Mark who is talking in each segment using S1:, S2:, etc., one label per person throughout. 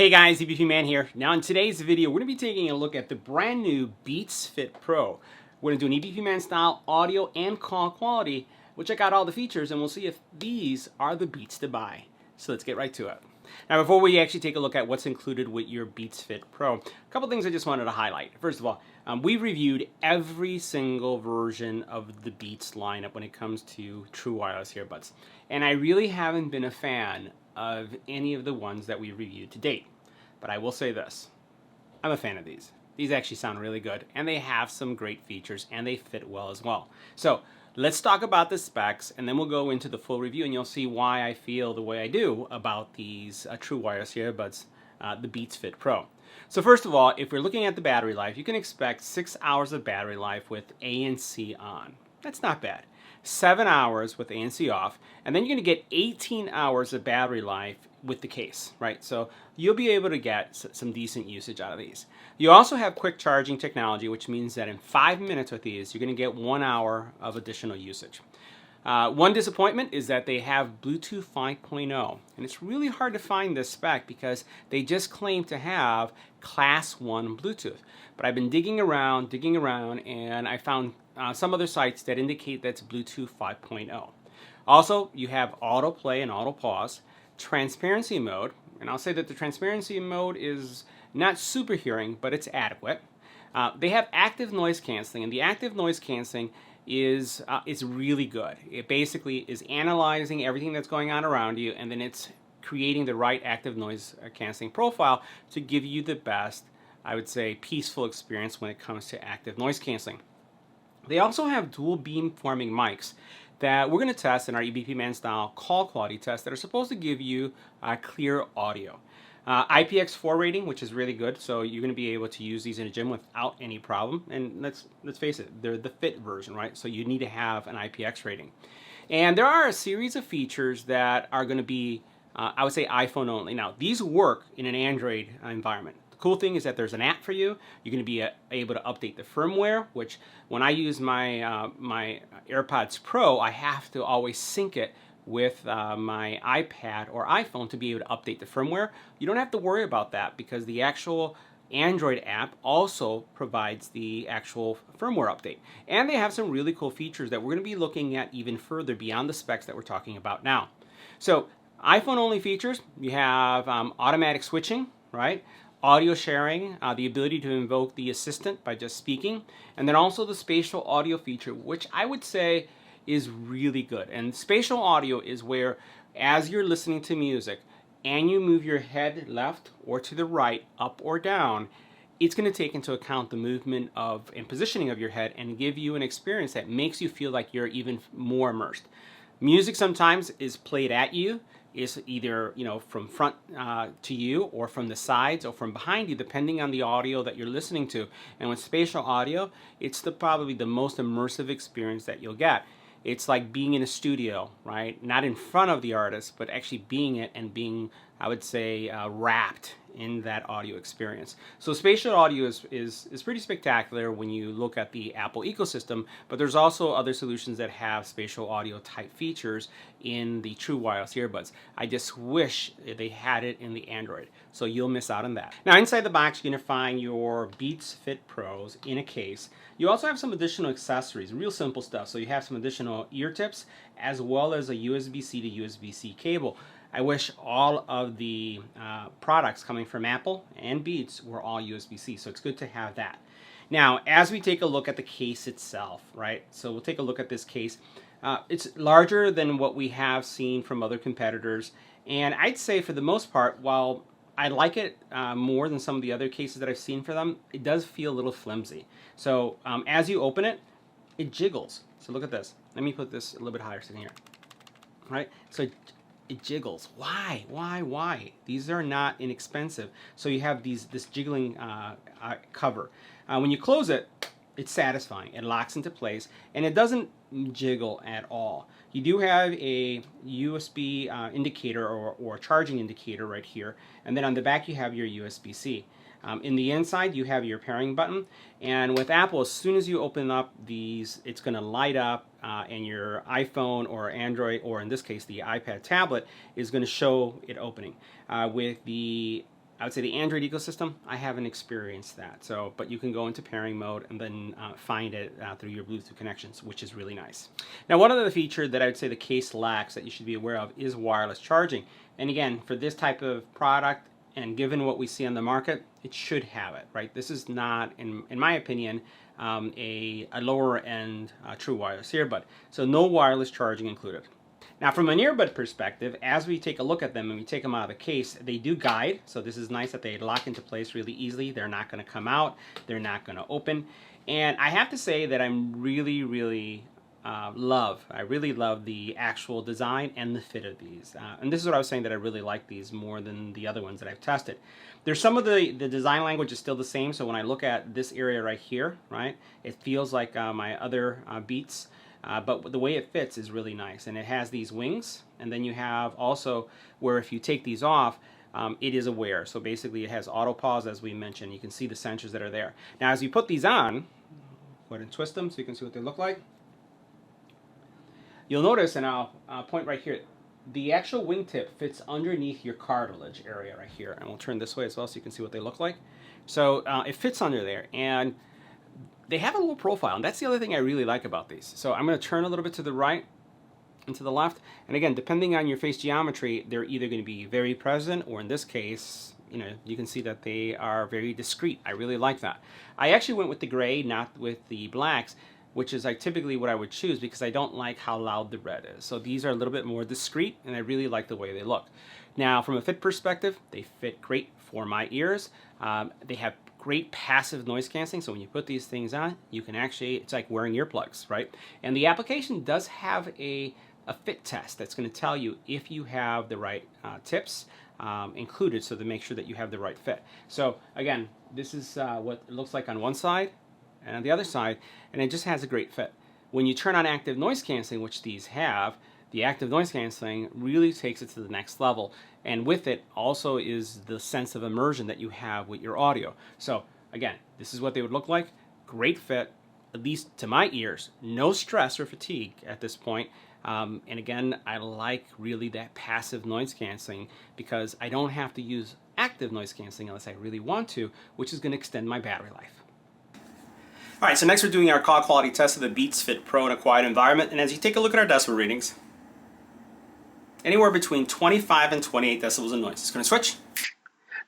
S1: Hey guys, EBPMAN here. Now in today's video, we're going to be taking a look at the brand new Beats Fit Pro. We're going to do an EBPMAN style audio and call quality. We'll check out all the features and we'll see if these are the Beats to buy. So let's get right to it. Now before we actually take a look at what's included with your Beats Fit Pro, a couple things I just wanted to highlight. First of all, we've reviewed every single version of the Beats lineup when it comes to true wireless earbuds. And I really haven't been a fan of any of the ones that we reviewed to date. But I will say this, I'm a fan of these. These actually sound really good and they have some great features and they fit well as well. So let's talk about the specs and then we'll go into the full review and you'll see why I feel the way I do about these true wireless earbuds, the Beats Fit Pro. So first of all, if we're looking at the battery life, you can expect 6 hours of battery life with ANC on. That's not bad. 7 hours with ANC off, and then you're going to get 18 hours of battery life with the case, right? So you'll be able to get some decent usage out of these. You also have quick charging technology, which means that in 5 minutes with these, you're going to get 1 hour of additional usage. One disappointment is that they have Bluetooth 5.0, and it's really hard to find this spec because they just claim to have Class 1 Bluetooth. But I've been digging around, and I found some other sites that indicate that's Bluetooth 5.0. Also, you have auto play and auto pause, transparency mode, and I'll say that the transparency mode is not super hearing, but it's adequate. They have active noise canceling, and the active noise canceling is really good. It basically is analyzing everything that's going on around you, and then it's creating the right active noise canceling profile to give you the best, I would say, peaceful experience when it comes to active noise canceling. They also have dual beam forming mics that we're going to test in our EBPMAN style call quality test that are supposed to give you clear audio. IPX4 rating, which is really good, so you're going to be able to use these in a gym without any problem. And let's face it, they're the fit version, right? So you need to have an IPX rating. And there are a series of features that are going to be, I would say, iPhone only. Now, these work in an Android environment. The cool thing is that there's an app for you. You're going to be able to update the firmware, which when I use my my AirPods Pro, I have to always sync it with my iPad or iPhone to be able to update the firmware. You don't have to worry about that because the actual Android app also provides the actual firmware update. And they have some really cool features that we're going to be looking at even further beyond the specs that we're talking about now. So iPhone only features, you have automatic switching, right? Audio sharing, the ability to invoke the assistant by just speaking, and then also the spatial audio feature, which I would say is really good. And spatial audio is where, as you're listening to music and you move your head left or to the right, up or down, it's going to take into account the movement of and positioning of your head and give you an experience that makes you feel like you're even more immersed. Music sometimes is played at you, is either from front to you or from the sides or from behind you, depending on the audio that you're listening to. And with spatial audio, it's probably the most immersive experience that you'll get. It's like being in a studio, right? Not in front of the artist, but actually being it and being, I would say, wrapped in that audio experience. So spatial audio is pretty spectacular when you look at the Apple ecosystem, but there's also other solutions that have spatial audio type features in the true wireless earbuds. I just wish they had it in the Android, so you'll miss out on that. Now inside the box, you're going to find your Beats Fit Pros in a case. You also have some additional accessories, real simple stuff. So you have some additional ear tips as well as a USB-C to USB-C cable. I wish all of the products coming from Apple and Beats were all USB-C, so it's good to have that. Now, as we take a look at the case itself, right? So we'll take a look at this case. It's larger than what we have seen from other competitors, and I'd say for the most part, while I like it more than some of the other cases that I've seen for them, it does feel a little flimsy. So as you open it, it jiggles. So look at this. Let me put this a little bit higher sitting here. Right? So it jiggles. Why? These are not inexpensive. So you have this jiggling cover. When you close it, it's satisfying. It locks into place, and it doesn't jiggle at all. You do have a USB indicator or charging indicator right here, and then on the back you have your USB-C. In the inside you have your pairing button, and with Apple, as soon as you open up these, it's going to light up and your iPhone or Android, or in this case the iPad tablet, is going to show it opening. With the I would say the Android ecosystem, I haven't experienced that. So, but you can go into pairing mode and then find it through your Bluetooth connections, which is really nice. Now, one other feature that I would say the case lacks that you should be aware of is wireless charging. And again, for this type of product, and given what we see on the market, it should have it, right? This is not, in my opinion, a lower end true wireless earbud. So no wireless charging included. Now from an earbud perspective, as we take a look at them and we take them out of the case, they do guide. So this is nice that they lock into place really easily. They're not going to come out. They're not going to open. And I have to say that I'm really I really love the actual design and the fit of these. And this is what I was saying, that I really like these more than the other ones that I've tested. There's some of the design language is still the same. So when I look at this area right here, right, it feels like my other Beats. But the way it fits is really nice, and it has these wings, and then you have also where if you take these off, it is aware. So basically it has auto pause, as we mentioned. You can see the sensors that are there. Now as you put these on, go ahead and twist them so you can see what they look like. You'll notice, and I'll point right here, the actual wingtip fits underneath your cartilage area right here. And we'll turn this way as well so you can see what they look like. So it fits under there, and they have a low profile, and that's the other thing I really like about these. So I'm going to turn a little bit to the right and to the left, and again, depending on your face geometry, they're either going to be very present, or in this case, you know, you can see that they are very discreet. I really like that. I actually went with the gray, not with the blacks, which is like typically what I would choose because I don't like how loud the red is. So these are a little bit more discreet, and I really like the way they look. Now, from a fit perspective, they fit great for my ears. They have great passive noise canceling, so when you put these things on, you can actually, it's like wearing earplugs, right? And the application does have a fit test that's going to tell you if you have the right tips included, so to make sure that you have the right fit. So again, this is what it looks like on one side and on the other side, and it just has a great fit. When you turn on active noise canceling, which these have, the active noise canceling really takes it to the next level, and with it also is the sense of immersion that you have with your audio. So again, this is what they would look like. Great fit, at least to my ears. No stress or fatigue at this point. And again, I like really that passive noise canceling because I don't have to use active noise canceling unless I really want to, which is going to extend my battery life. All right, so next we're doing our call quality test of the Beats Fit Pro in a quiet environment. And as you take a look at our decibel readings, anywhere between 25 and 28 decibels of noise. It's going to switch.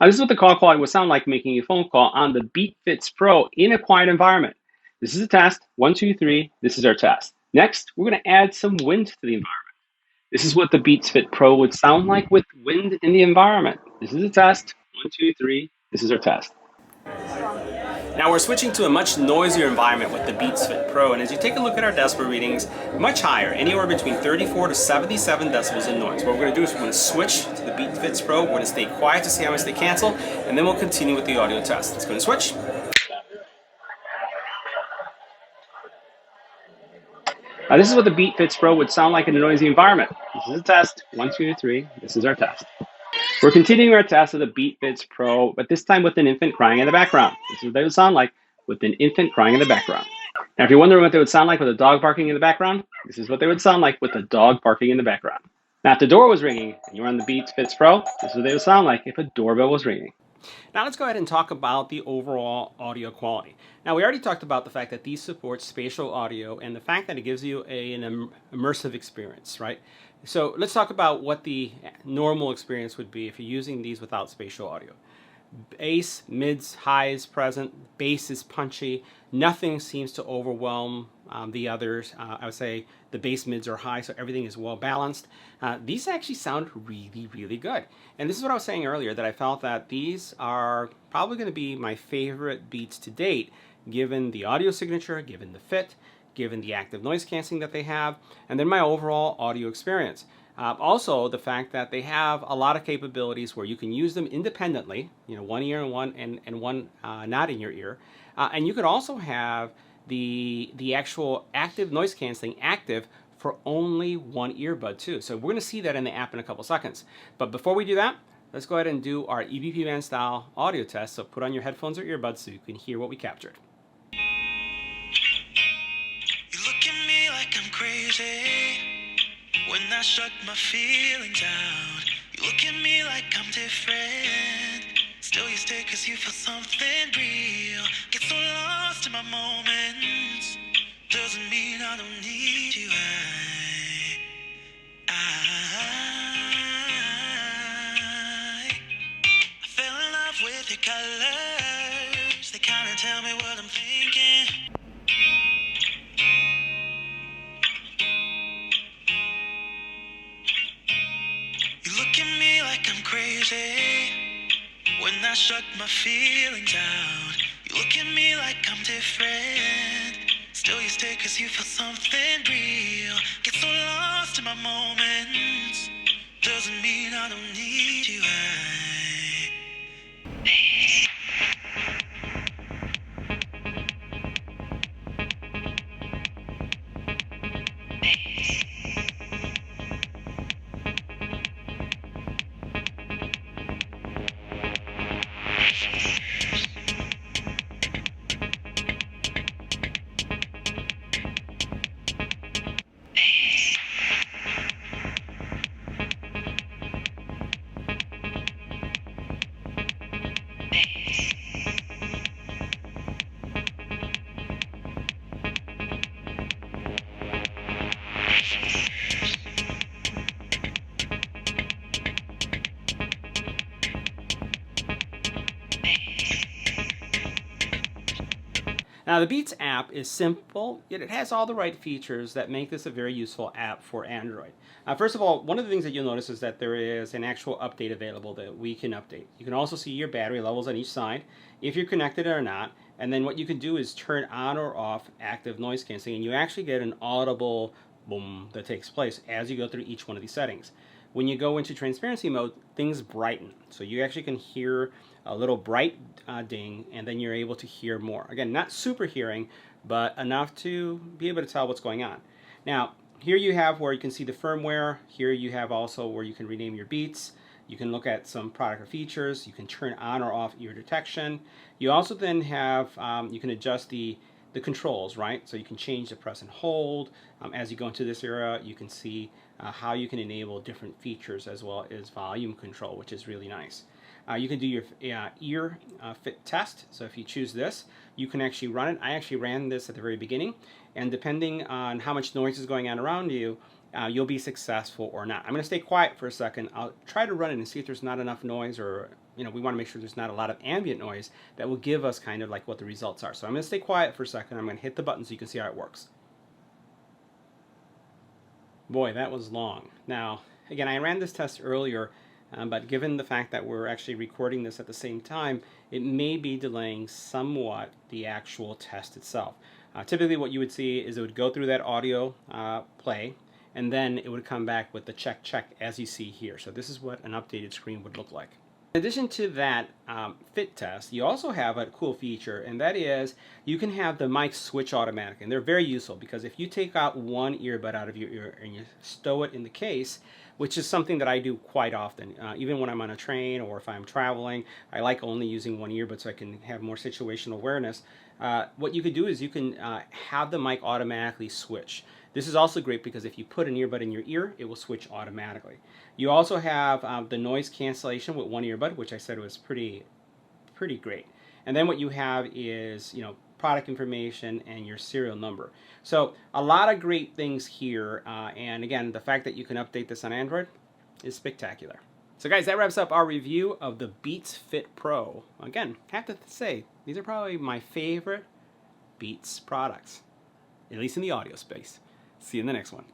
S1: Now this is what the call quality would sound like making a phone call on the Beats Fit Pro in a quiet environment. This is a test. 1, 2, 3. This is our test. Next, we're going to add some wind to the environment. This is what the Beats Fit Pro would sound like with wind in the environment. This is a test. 1, 2, 3. This is our test. Now we're switching to a much noisier environment with the Beats Fit Pro, and as you take a look at our decibel readings, much higher, anywhere between 34 to 77 decibels in noise. What we're going to do is we're going to switch to the Beats Fit Pro. We're going to stay quiet to see how much they cancel, and then we'll continue with the audio test. It's going to switch. Now this is what the Beats Fit Pro would sound like in a noisy environment. This is a test. 1, 2, 3. This is our test. We're continuing our test of the Beats Fit Pro, but this time with an infant crying in the background. This is what they would sound like with an infant crying in the background. Now, if you're wondering what they would sound like with a dog barking in the background, this is what they would sound like with a dog barking in the background. Now, if the door was ringing and you were on the Beats Fit Pro, this is what they would sound like if a doorbell was ringing. Now let's go ahead and talk about the overall audio quality. Now we already talked about the fact that these support spatial audio and the fact that it gives you an immersive experience, right? So let's talk about what the normal experience would be if you're using these without spatial audio. Bass, mids, highs present, bass is punchy, nothing seems to overwhelm the others. I would say the bass mids are high, so everything is well balanced. These actually sound really good. And this is what I was saying earlier, that I felt that these are probably going to be my favorite Beats to date, given the audio signature, given the fit, given the active noise canceling that they have, and then my overall audio experience. Also, the fact that they have a lot of capabilities where you can use them independently, you know, one ear and one not in your ear, and you could also have the actual active noise canceling active for only one earbud too. So we're going to see that in the app in a couple seconds. But before we do that, let's go ahead and do our EBPMAN style audio test. So put on your headphones or earbuds so you can hear what we captured.
S2: You look at me like I'm crazy when I shut my feelings out. You look at me like I'm different. stay cause you feel something real. Get so lost in my moments. Doesn't mean I don't need you. I fell in love with your colors. They kinda tell me what I'm thinking. You look at me like I'm crazy when I shut my feelings out. You look at me like I'm different. Still you stay cause you feel something real. Get so lost in my moments. Doesn't mean I don't need you.
S1: Now the Beats app is simple, yet it has all the right features that make this a very useful app for Android. First of all, one of the things that you'll notice is that there is an actual update available that we can update. You can also see your battery levels on each side, if you're connected or not, and then what you can do is turn on or off active noise cancelling, and you actually get an audible boom that takes place as you go through each one of these settings. When you go into transparency mode, things brighten. So you actually can hear a little bright ding, and then you're able to hear more. Again, not super hearing, but enough to be able to tell what's going on. Now, here you have where you can see the firmware. Here you have also where you can rename your Beats. You can look at some product or features. You can turn on or off ear detection. You also then have, you can adjust the controls, right? So you can change the press and hold. As you go into this era, you can see how you can enable different features as well as volume control, which is really nice. You can do your ear fit test. So if you choose this, you can actually run it. I actually ran this at the very beginning, and depending on how much noise is going on around you, you'll be successful or not. I'm going to stay quiet for a second. I'll try to run it and see if there's not enough noise, or we want to make sure there's not a lot of ambient noise that will give us kind of like what the results are. So I'm going to stay quiet for a second. I'm going to hit the button so you can see how it works. Boy, that was long. Now, again, I ran this test earlier, but given the fact that we're actually recording this at the same time, it may be delaying somewhat the actual test itself. Typically what you would see is it would go through that audio play, and then it would come back with the check as you see here. So this is what an updated screen would look like. In addition to that fit test, you also have a cool feature, and that is you can have the mic switch automatically. And they're very useful because if you take out one earbud out of your ear and you stow it in the case, which is something that I do quite often, even when I'm on a train or if I'm traveling, I like only using one earbud so I can have more situational awareness. What you could do is you can have the mic automatically switch. This is also great because if you put an earbud in your ear, it will switch automatically. You also have the noise cancellation with one earbud, which I said was pretty great. And then what you have is, product information and your serial number. So a lot of great things here. And again, the fact that you can update this on Android is spectacular. So guys, that wraps up our review of the Beats Fit Pro. Again, I have to say, these are probably my favorite Beats products, at least in the audio space. See you in the next one.